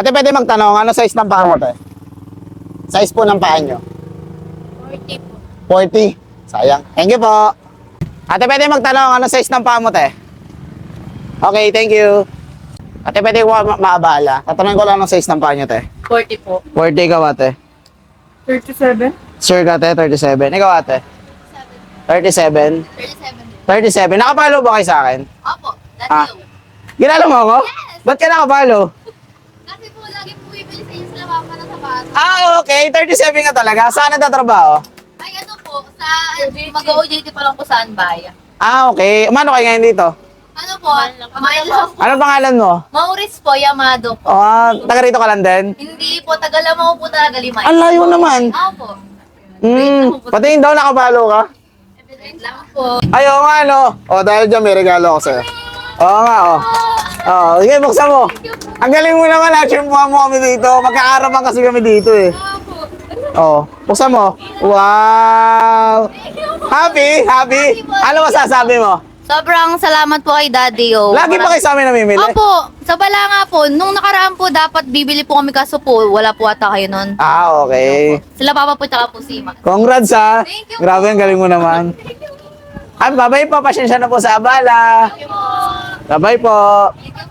Ate, pwede magtanong, ano size ng paa mo, te? Size po ng paa nyo? 40 po. 40. Sayang. Thank you po. Ate, pwede magtanong, ano size ng paa mo, te? Okay, thank you. Ate, pwede ko maabala. Tatanungin ko lang ng size ng paa nyo, te. 40 po. 40 ikaw, ate. 37? Sure ka, te? 37. Ikaw, ate? 37. 37. 37. Nakapalo ba kayo sa akin? Opo, dati Ah. yung. Ginalo mo ako? Yes! Ba't ka nakapalo? Kasi po, lagi po bibili sa inyo sila mama ng sapatos. Okay. 37 ka talaga. Saan nagtatrabaho? Ay, ano po, sa mag-OJT pa lang po sa Anbaya. Okay. Umano kayo ngayon dito? Ano po, kamay lang po. Ano pangalan mo? Maurice po, Yamado po. Taga rito ka lang din? Hindi po, Tagalamaw po talaga Limay. Ang layo naman. Opo. Patingin daw nakapalo ka. Wait lang po. Ay, oo nga, no? Dahil dyan may regalo ako sa'yo. Oo nga, sige, buksan mo. Ang galing mo naman, achimpuhan mo kami dito. Magkakarapan kasi kami dito, eh. Buksan mo. Wow! Happy? Happy? Ano masasabi mo? Sobrang salamat po kay Daddy, oh. Lagi pa kayo sa amin namimili? Opo, sa bala nga po, nung nakaraan po dapat bibili po kami kaso po, wala po ata kayo nun. Okay. Sila papa po tsaka po si Ma. Congrats, ha? Thank you. Grabe, ang galing mo naman. Ay, babay po. Pasensya na po sa abala. Thank you po. Babay po. Thank you